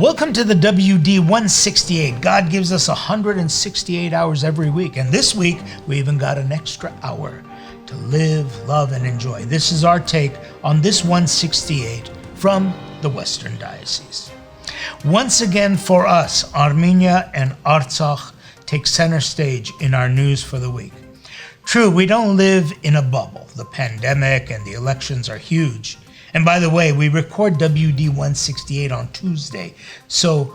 Welcome to the WD168. God gives us 168 hours every week, and this week we even got an extra hour to live, love, and enjoy. This is our take on this 168 from the Western Diocese. Once again for us, Armenia and Artsakh take center stage in our news for the week. True, we don't live in a bubble. The pandemic and the elections are huge. And by the way, we record WD168 on Tuesday, so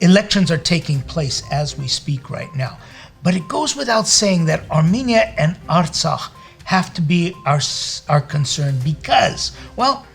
elections are taking place as we speak right now. But it goes without saying that Armenia and Artsakh have to be our concern because, well,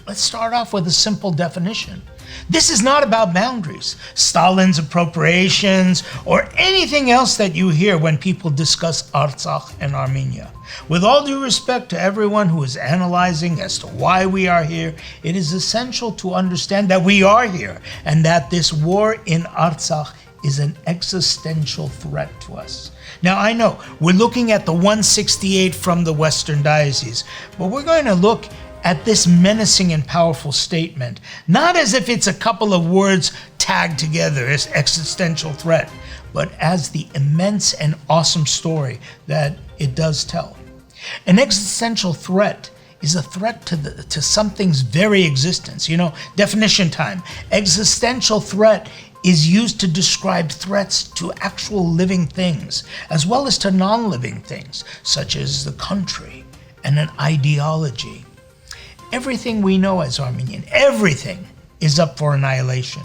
let's start off with a simple definition. This is not about boundaries, Stalin's appropriations, or anything else that you hear when people discuss Artsakh and Armenia. With all due respect to everyone who is analyzing as to why we are here, it is essential to understand that we are here and that this war in Artsakh is an existential threat to us. Now, I know we're looking at the 168 from the Western Diocese, but we're going to look at this menacing and powerful statement, not as if it's a couple of words tagged together as existential threat, but as the immense and awesome story that it does tell. An existential threat is a threat to something's very existence. Definition time. Existential threat is used to describe threats to actual living things, as well as to non-living things, such as the country and an ideology. Everything we know as Armenian, everything is up for annihilation.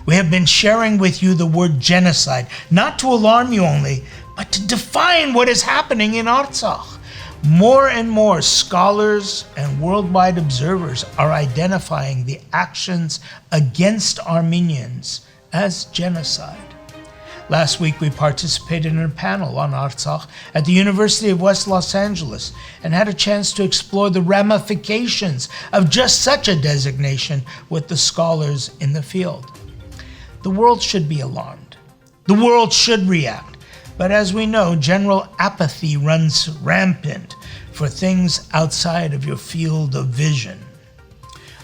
We have been sharing with you the word genocide, not to alarm you only, but to define what is happening in Artsakh. More and more scholars and worldwide observers are identifying the actions against Armenians as genocide. Last week, we participated in a panel on Artsakh at the University of West Los Angeles and had a chance to explore the ramifications of just such a designation with the scholars in the field. The world should be alarmed. The world should react. But as we know, general apathy runs rampant for things outside of your field of vision.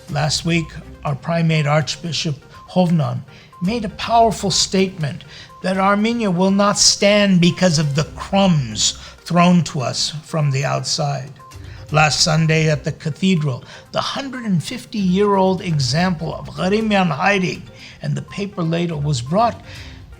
Last week, our primate Archbishop Hovnan made a powerful statement that Armenia will not stand because of the crumbs thrown to us from the outside. Last Sunday at the cathedral, the 150-year-old example of Khrimian Hayrig and the paper ladle was brought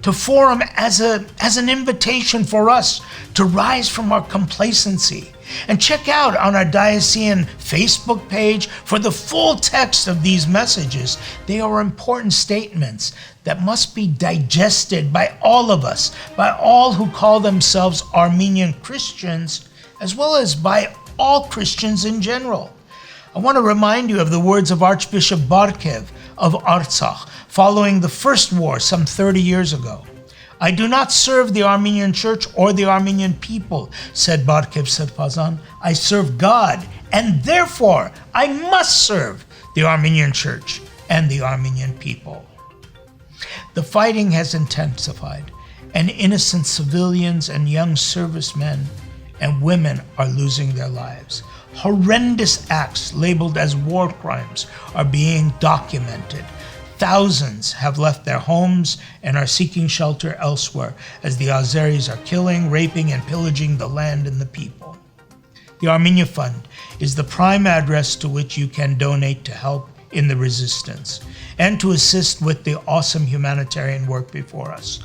to forum as an invitation for us to rise from our complacency. And check out on our diocesan Facebook page for the full text of these messages. They are important statements that must be digested by all of us, by all who call themselves Armenian Christians, as well as by all Christians in general. I want to remind you of the words of Archbishop Barkev of Artsakh following the first war some 30 years ago. I do not serve the Armenian Church or the Armenian people, said Barkev Serpazan. I serve God, and therefore I must serve the Armenian Church and the Armenian people. The fighting has intensified, and innocent civilians and young servicemen and women are losing their lives. Horrendous acts labeled as war crimes are being documented. Thousands have left their homes and are seeking shelter elsewhere as the Azeris are killing, raping, and pillaging the land and the people. The Armenia Fund is the prime address to which you can donate to help in the resistance and to assist with the awesome humanitarian work before us.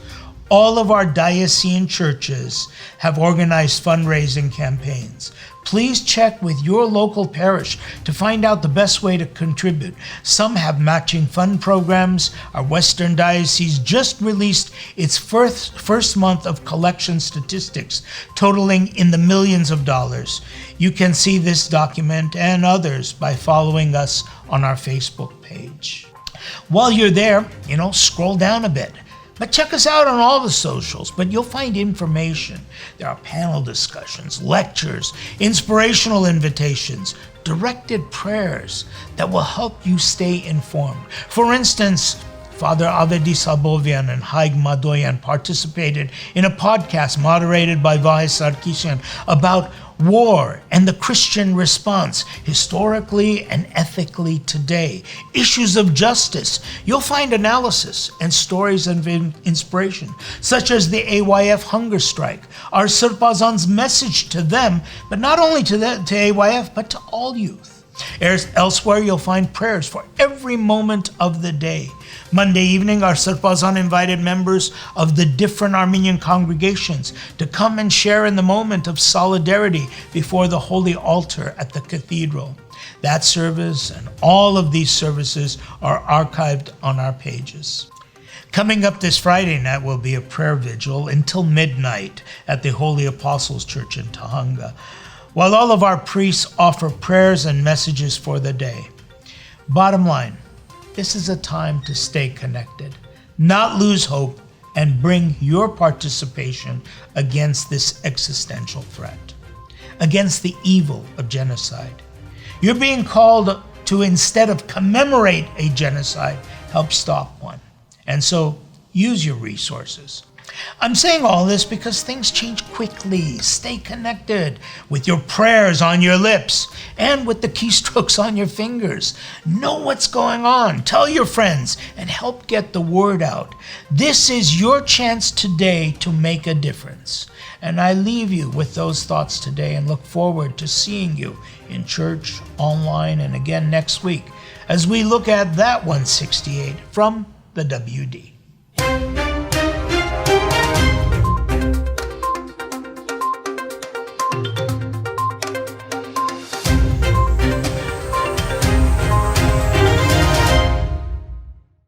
All of our diocesan churches have organized fundraising campaigns. Please check with your local parish to find out the best way to contribute. Some have matching fund programs. Our Western Diocese just released its first month of collection statistics, totaling in the millions of dollars. You can see this document and others by following us on our Facebook page. While you're there, scroll down a bit. But check us out on all the socials, but you'll find information. There are panel discussions, lectures, inspirational invitations, directed prayers that will help you stay informed. For instance, Father Avedi Sabovian and Haig Madoyan participated in a podcast moderated by Vazken Movsesian about war and the Christian response, historically and ethically today, issues of justice. You'll find analysis and stories of inspiration, such as the AYF hunger strike, our Sirpazan's message to them, but not only to AYF, but to all youth. Elsewhere, you'll find prayers for every moment of the day. Monday evening, our Sirpazan invited members of the different Armenian congregations to come and share in the moment of solidarity before the holy altar at the cathedral. That service and all of these services are archived on our pages. Coming up this Friday night will be a prayer vigil until midnight at the Holy Apostles Church in Tahanga, while all of our priests offer prayers and messages for the day. Bottom line, this is a time to stay connected, not lose hope, and bring your participation against this existential threat, against the evil of genocide. You're being called to, instead of commemorate a genocide, help stop one. And so use your resources. I'm saying all this because things change quickly. Stay connected with your prayers on your lips and with the keystrokes on your fingers. Know what's going on. Tell your friends and help get the word out. This is your chance today to make a difference. And I leave you with those thoughts today and look forward to seeing you in church, online, and again next week as we look at that 168 from the WD.